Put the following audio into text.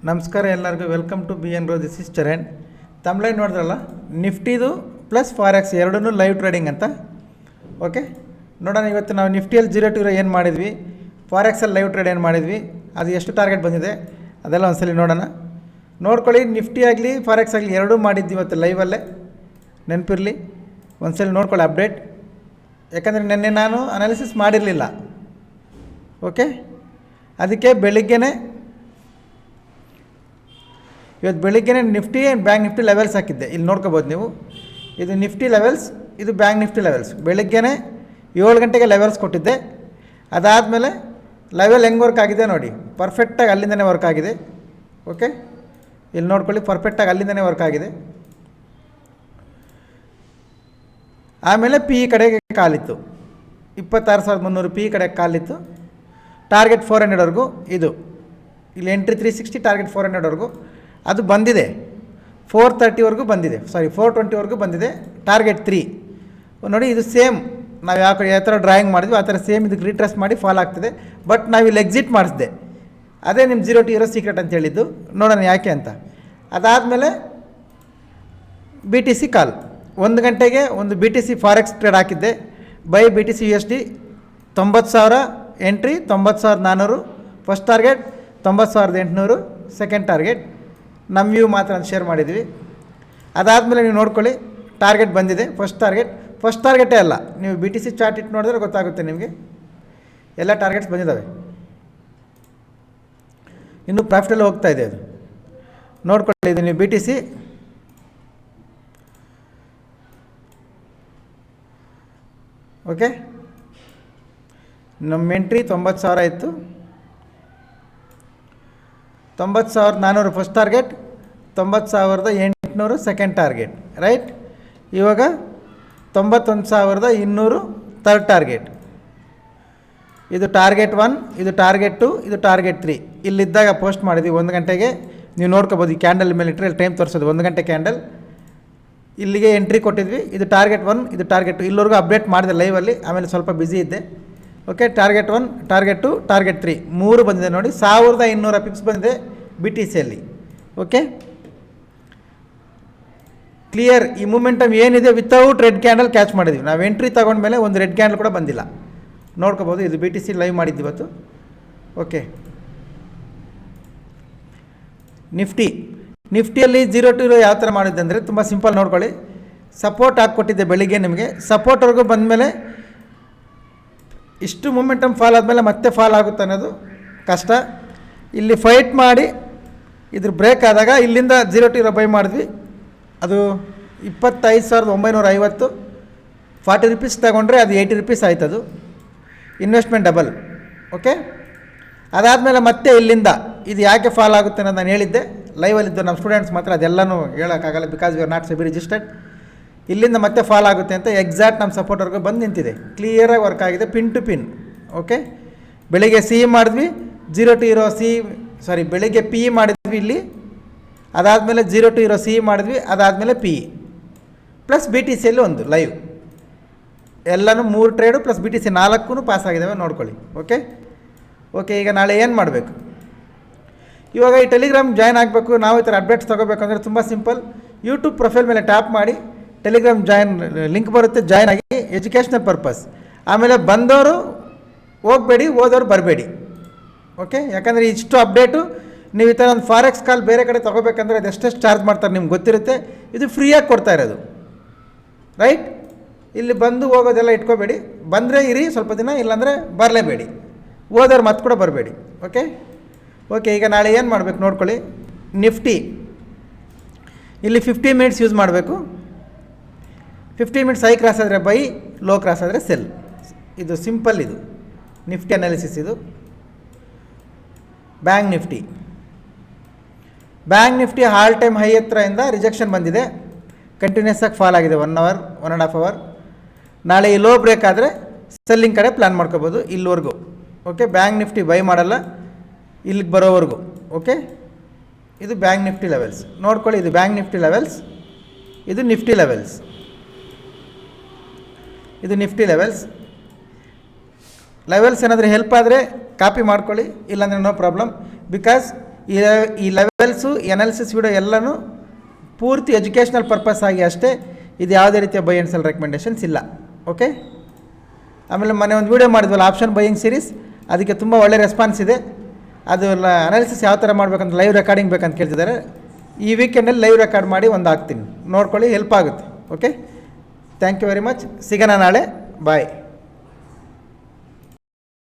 ನಮಸ್ಕಾರ ಎಲ್ಲರಿಗೂ welcome to B N ರೋ. This is Charan. ತಮ್ಲೈನ್ ನೋಡಿದ್ರಲ್ಲ, ನಿಫ್ಟಿದು ಪ್ಲಸ್ ಫಾರೆಕ್ಸ್ ಎರಡೂ ಲೈವ್ ಟ್ರೇಡಿಂಗ್ ಅಂತ. ಓಕೆ, ನೋಡೋಣ ಇವತ್ತು ನಾವು ನಿಫ್ಟಿಯಲ್ಲಿ 0 to 0 ಏನು ಮಾಡಿದ್ವಿ, ಫಾರೆಕ್ಸಲ್ಲಿ ಲೈವ್ ಟ್ರೇಡ್ ಏನು ಮಾಡಿದ್ವಿ, ಅದು ಎಷ್ಟು ಟಾರ್ಗೆಟ್ ಬಂದಿದೆ ಅದೆಲ್ಲ ಒಂದ್ಸಲಿ ನೋಡೋಣ. ನೋಡ್ಕೊಳ್ಳಿ, ನಿಫ್ಟಿ ಆಗಲಿ ಫಾರೆಕ್ಸ್ ಆಗಲಿ ಎರಡೂ ಮಾಡಿದ್ವಿ ಇವತ್ತು ಲೈವಲ್ಲೇ, ನೆನಪಿರಲಿ. ಒಂದ್ಸಲಿ ನೋಡ್ಕೊಳ್ಳಿ ಅಪ್ಡೇಟ್, ಯಾಕಂದರೆ ನಿನ್ನೆ ನಾನು ಅನಾಲಿಸಿಸ್ ಮಾಡಿರಲಿಲ್ಲ. ಓಕೆ, ಅದಕ್ಕೆ ಇವತ್ತು ಬೆಳಿಗ್ಗೆ Nifty and bank Nifty levels ಹಾಕಿದ್ದೆ. ಇಲ್ಲಿ ನೋಡ್ಕೋಬೋದು ನೀವು, ಇದು ನಿಫ್ಟಿ ಲೆವೆಲ್ಸ್, ಇದು ಬ್ಯಾಂಕ್ ನಿಫ್ಟಿ ಲೆವೆಲ್ಸ್. ಬೆಳಿಗ್ಗೆ 7 ಗಂಟೆಗೆ ಲೆವೆಲ್ಸ್ ಕೊಟ್ಟಿದ್ದೆ. ಅದಾದಮೇಲೆ ಲೆವೆಲ್ ಹೆಂಗೆ ವರ್ಕ್ ಆಗಿದೆ ನೋಡಿ, ಪರ್ಫೆಕ್ಟಾಗಿ ಅಲ್ಲಿಂದನೇ ವರ್ಕ್ ಆಗಿದೆ. ಓಕೆ, ಇಲ್ಲಿ ನೋಡ್ಕೊಳ್ಳಿ, ಪರ್ಫೆಕ್ಟಾಗಿ ಅಲ್ಲಿಂದನೇ ವರ್ಕ್ ಆಗಿದೆ. ಆಮೇಲೆ ಪಿ ಇ ಕಡೆಗೆ ಕಾಲಿತ್ತು, 26,300 ಪಿ ಇ ಕಡೆಗೆ ಕಾಲಿತ್ತು. ಟಾರ್ಗೆಟ್ 400ವರೆಗೂ, ಇದು ಇಲ್ಲಿ ಎಂಟ್ರಿ 360, ಟಾರ್ಗೆಟ್ 400ವರೆಗೂ ಅದು ಬಂದಿದೆ. 430ವರೆಗೂ ಬಂದಿದೆ, 420ವರೆಗೂ ಬಂದಿದೆ. ಟಾರ್ಗೆಟ್ 3 ನೋಡಿ, ಇದು ಸೇಮ್ ನಾವು ಯಾವ ಥರ ಡ್ರಾಯಿಂಗ್ ಮಾಡಿದ್ವಿ ಆ ಥರ ಸೇಮ್ ಇದಕ್ಕೆ ರೀಟ್ರೆಸ್ ಮಾಡಿ ಫಾಲ್ ಆಗ್ತಿದೆ. ಬಟ್ ನಾವಿಲ್ಲಿ ಎಕ್ಸಿಟ್ ಮಾಡಿಸಿದೆ, ಅದೇ ನಿಮ್ಮ 0 to 0 ಸೀಕ್ರೆಟ್ ಅಂತ ಹೇಳಿದ್ದು. ನೋಡೋಣ ಯಾಕೆ ಅಂತ. ಅದಾದಮೇಲೆ BTC ಕಾಲ್ 1 ಗಂಟೆಗೆ ಒಂದು BTC ಫಾರೆಕ್ಸ್ ಟ್ರೇಡ್ ಹಾಕಿದ್ದೆ. By BTC USD 90,000 entry, 90,400 first target, 90,800 second target. ನಮ್ಮ ವ್ಯೂ ಮಾತ್ರ ಅಂತ ಶೇರ್ ಮಾಡಿದ್ವಿ. ಅದಾದಮೇಲೆ ನೀವು ನೋಡ್ಕೊಳ್ಳಿ, ಟಾರ್ಗೆಟ್ ಬಂದಿದೆ. ಫಸ್ಟ್ ಟಾರ್ಗೆಟೇ ಅಲ್ಲ, ನೀವು BTC ಚಾರ್ಟ್ ಇಟ್ಟು ನೋಡಿದ್ರೆ ಗೊತ್ತಾಗುತ್ತೆ ನಿಮಗೆ, ಎಲ್ಲ ಟಾರ್ಗೆಟ್ಸ್ ಬಂದಿದ್ದಾವೆ. ಇನ್ನೂ ಪ್ರಾಫಿಟಲ್ಲಿ ಹೋಗ್ತಾ ಇದೆ ಅದು, ನೋಡ್ಕೊಳ್ಳಿ. ಇದು ನೀವು BTC ಓಕೆ, ನಮ್ಮ ಎಂಟ್ರಿ 90,000 ಇತ್ತು, 90,400 first target, 90,800 second target, right. ಇವಾಗ 91,200 ಥರ್ಡ್ ಟಾರ್ಗೆಟ್. ಇದು ಟಾರ್ಗೆಟ್ 1, ಇದು ಟಾರ್ಗೆಟ್ 2, ಇದು ಟಾರ್ಗೆಟ್ 3. ಇಲ್ಲಿದ್ದಾಗ ಪೋಸ್ಟ್ ಮಾಡಿದ್ವಿ 1 ಗಂಟೆಗೆ. ನೀವು ನೋಡ್ಕೋಬೋದು, ಈ ಕ್ಯಾಂಡಲ್ ಮೇಲೆ ಇಟ್ಟರೆ ಇಲ್ಲಿ ಟೈಮ್ ತೋರಿಸೋದು 1 ಗಂಟೆ ಕ್ಯಾಂಡಲ್. ಇಲ್ಲಿಗೆ ಎಂಟ್ರಿ ಕೊಟ್ಟಿದ್ವಿ. ಇದು ಟಾರ್ಗೆಟ್ 1, ಇದು ಟಾರ್ಗೆಟ್ 2. ಇಲ್ಲಿವರೆಗೂ ಅಪ್ಡೇಟ್ ಮಾಡಿದೆ ಲೈವಲ್ಲಿ, ಆಮೇಲೆ ಸ್ವಲ್ಪ ಬ್ಯುಸಿ ಇದ್ದೆ. ಓಕೆ, ಟಾರ್ಗೆಟ್ 1, ಟಾರ್ಗೆಟ್ 2, ಟಾರ್ಗೆಟ್ 3 3 ಬಂದಿದೆ ನೋಡಿ. 1,200 ಪಿಪ್ಸ್ ಬಂದಿದೆ BTCಯಲ್ಲಿ. Okay, clear. ಈ ಮೂಮೆಂಟಮ್ ಏನಿದೆ ವಿತೌಟ್ ರೆಡ್ ಕ್ಯಾಂಡಲ್ ಕ್ಯಾಚ್ ಮಾಡಿದ್ವಿ ನಾವು. ಎಂಟ್ರಿ ತೊಗೊಂಡ್ಮೇಲೆ ಒಂದು ರೆಡ್ ಕ್ಯಾಂಡಲ್ ಕೂಡ ಬಂದಿಲ್ಲ, ನೋಡ್ಕೋಬೋದು. ಇದು BTC ಲೈವ್ ಮಾಡಿದ್ದು ಇವತ್ತು. ಓಕೆ, ನಿಫ್ಟಿಯಲ್ಲಿ 0 to 0 ಯಾವ ಥರ ಮಾಡಿದ್ದೆ ಅಂದರೆ ತುಂಬ ಸಿಂಪಲ್. ನೋಡ್ಕೊಳ್ಳಿ, ಸಪೋರ್ಟ್ ಹಾಕ್ಕೊಟ್ಟಿದ್ದೆ ಬೆಳಿಗ್ಗೆ ನಿಮಗೆ. ಸಪೋರ್ಟ್ವರೆಗೂ ಬಂದಮೇಲೆ ಇಷ್ಟು ಮೂಮೆಂಟಮ್ ಫಾಲ್ ಆದಮೇಲೆ ಮತ್ತೆ ಫಾಲ್ ಆಗುತ್ತೆ ಅನ್ನೋದು ಕಷ್ಟ. ಇಲ್ಲಿ ಫೈಟ್ ಮಾಡಿ ಇದ್ರ ಬ್ರೇಕ್ ಆದಾಗ ಇಲ್ಲಿಂದ 0 to 0 ಬೈ ಮಾಡಿದ್ವಿ. ಅದು 25,950, 40 ರೂಪೀಸ್ ತಗೊಂಡ್ರೆ ಅದು 80 ರೂಪೀಸ್ ಆಯ್ತದು. Investment double. ಓಕೆ, ಅದಾದಮೇಲೆ ಮತ್ತೆ ಇಲ್ಲಿಂದ ಇದು ಯಾಕೆ ಫಾಲ್ ಆಗುತ್ತೆ ಅನ್ನೋದು ನಾನು ಹೇಳಿದ್ದೆ ಲೈವಲ್ಲಿದ್ದು. ನಮ್ಮ ಸ್ಟೂಡೆಂಟ್ಸ್ ಮಾತ್ರ ಅದೆಲ್ಲನೂ ಹೇಳೋಕ್ಕಾಗಲ್ಲ, because we are not SEBI registered. ಇಲ್ಲಿಂದ ಮತ್ತೆ ಫಾಲ್ ಆಗುತ್ತೆ ಅಂತ ಎಕ್ಸಾಕ್ಟ್ ನಮ್ಮ ಸಪೋರ್ಟ್ವರೆಗೂ ಬಂದು ನಿಂತಿದೆ. ಕ್ಲಿಯರಾಗಿ ವರ್ಕ್ ಆಗಿದೆ, ಪಿನ್ ಟು ಪಿನ್. ಓಕೆ, ಬೆಳಿಗ್ಗೆ CE ಮಾಡಿದ್ವಿ, 0 to 0 ಬೆಳಿಗ್ಗೆ PE ಮಾಡಿದ್ವಿ ಇಲ್ಲಿ. ಅದಾದಮೇಲೆ 0 to 0 CE ಮಾಡಿದ್ವಿ, ಅದಾದಮೇಲೆ PE ಪ್ಲಸ್ BTCಯಲ್ಲಿ ಒಂದು ಲೈವ್. ಎಲ್ಲನೂ 3 ಟ್ರೇಡು ಪ್ಲಸ್ BTC 4 ಪಾಸ್ ಆಗಿದ್ದಾವೆ, ನೋಡ್ಕೊಳ್ಳಿ. ಓಕೆ, ಈಗ ನಾಳೆ ಏನು ಮಾಡಬೇಕು? ಇವಾಗ ಈ ಟೆಲಿಗ್ರಾಮ್ ಜಾಯ್ನ್ ಆಗಬೇಕು, ನಾವು ಈ ಥರ ಅಪ್ಡೇಟ್ಸ್ ತೊಗೋಬೇಕಂದ್ರೆ ತುಂಬ ಸಿಂಪಲ್. ಯೂಟ್ಯೂಬ್ ಪ್ರೊಫೈಲ್ ಮೇಲೆ ಟ್ಯಾಪ್ ಮಾಡಿ, ಟೆಲಿಗ್ರಾಮ್ ಜಾಯ್ನ್ ಲಿಂಕ್ ಬರುತ್ತೆ, ಜಾಯ್ನ್ ಆಗಿ. Educational purpose. ಆಮೇಲೆ ಬಂದವರು ಹೋಗಬೇಡಿ, ಹೋದವರು ಬರಬೇಡಿ. ಓಕೆ, ಯಾಕಂದರೆ ಇಷ್ಟು ಅಪ್ಡೇಟು ನೀವು ಈ ಥರ ಒಂದು ಫಾರೆಕ್ಸ್ ಕಾಲ್ ಬೇರೆ ಕಡೆ ತೊಗೋಬೇಕಂದ್ರೆ ಅದು ಎಷ್ಟೆಷ್ಟು ಚಾರ್ಜ್ ಮಾಡ್ತಾರೆ ನಿಮ್ಗೆ ಗೊತ್ತಿರುತ್ತೆ. ಇದು ಫ್ರೀಯಾಗಿ ಕೊಡ್ತಾ ಇರೋದು, ರೈಟ್. ಇಲ್ಲಿ ಬಂದು ಹೋಗೋದೆಲ್ಲ ಇಟ್ಕೋಬೇಡಿ. ಬಂದರೆ ಇರಿ ಸ್ವಲ್ಪ ದಿನ, ಇಲ್ಲಾಂದರೆ ಬರಲೇಬೇಡಿ. ಹೋದವ್ರು ಮತ್ತೆ ಕೂಡ ಬರಬೇಡಿ. ಓಕೆ, ಈಗ ನಾಳೆ ಏನು ಮಾಡಬೇಕು ನೋಡ್ಕೊಳ್ಳಿ. ನಿಫ್ಟಿ ಇಲ್ಲಿ 15 ಮಿನಿಟ್ಸ್ ಯೂಸ್ ಮಾಡಬೇಕು. 15 ಮಿನಿಟ್ಸ್ ಹೈ ಕ್ರಾಸ್ ಆದರೆ ಬೈ, ಲೋ ಕ್ರಾಸ್ ಆದರೆ ಸೆಲ್. ಇದು ಸಿಂಪಲ್, ಇದು ನಿಫ್ಟಿ ಅನಾಲಿಸಿಸ್. ಇದು bank Nifty all time high ಹತ್ರದಿಂದ ರಿಜೆಕ್ಷನ್ ಬಂದಿದೆ, ಕಂಟಿನ್ಯೂಸ್ ಆಗಿ ಫಾಲ್ ಆಗಿದೆ 1 hour 1.5 hour. ನಾಳೆ ಈ ಲೋ ಬ್ರೇಕ್ ಆದರೆ ಸೆಲ್ಲಿಂಗ್ ಕಡೆ ಪ್ಲ್ಯಾನ್ ಮಾಡ್ಕೋಬೋದು ಇಲ್ಲಿವರೆಗೂ. ಓಕೆ, ಬ್ಯಾಂಕ್ ನಿಫ್ಟಿ ಬೈ ಮಾಡಲ್ಲ ಇಲ್ಲಿಗೆ ಬರೋವರೆಗೂ. ಓಕೆ, ಇದು ಬ್ಯಾಂಕ್ ನಿಫ್ಟಿ ಲೆವೆಲ್ಸ್ ನೋಡ್ಕೊಳ್ಳಿ. ಇದು ಬ್ಯಾಂಕ್ ನಿಫ್ಟಿ ಲೆವೆಲ್ಸ್, ಇದು ನಿಫ್ಟಿ ಲೆವೆಲ್ಸ್, ಇದು ನಿಫ್ಟಿ ಲೆವೆಲ್ಸ್ ಏನಾದರೂ ಹೆಲ್ಪ್ ಆದರೆ ಕಾಪಿ ಮಾಡ್ಕೊಳ್ಳಿ, ಇಲ್ಲಾಂದರೆ ನೋ ಪ್ರಾಬ್ಲಮ್. ಬಿಕಾಸ್ ಈ ಈ ಲೆವೆಲ್ಸು ಎನಾಲಿಸಿಸ್ ವಿಡಿಯೋ ಎಲ್ಲನೂ ಪೂರ್ತಿ ಎಜುಕೇಷ್ನಲ್ ಪರ್ಪಸ್ ಆಗಿ ಅಷ್ಟೇ, ಇದು ಯಾವುದೇ ರೀತಿಯ ಬೈ ಆ್ಯಂಡ್ ಸೆಲ್ ರೆಕಮೆಂಡೇಷನ್ಸ್ ಇಲ್ಲ. ಓಕೆ. ಆಮೇಲೆ ಮೊನ್ನೆ ಒಂದು ವೀಡಿಯೋ ಮಾಡಿದ್ವಲ್ಲ ಆಪ್ಷನ್ ಬೈಯಿಂಗ್ ಸೀರೀಸ್, ಅದಕ್ಕೆ ತುಂಬ ಒಳ್ಳೆ ರೆಸ್ಪಾನ್ಸ್ ಇದೆ. ಅದು ಅನಾಲಿಸಿಸ್ ಯಾವ ಥರ ಮಾಡಬೇಕಂತ ಲೈವ್ ರೆಕಾರ್ಡಿಂಗ್ ಬೇಕಂತ ಕೇಳ್ತಿದ್ದಾರೆ. ಈ ವೀಕೆಂಡಲ್ಲಿ ಲೈವ್ ರೆಕಾರ್ಡ್ ಮಾಡಿ ಒಂದು ಹಾಕ್ತೀನಿ, ನೋಡ್ಕೊಳ್ಳಿ, ಹೆಲ್ಪ್ ಆಗುತ್ತೆ. Okay, thank you very much. ಸಿಗೋಣ ನಾಳೆ. ಬಾಯ್.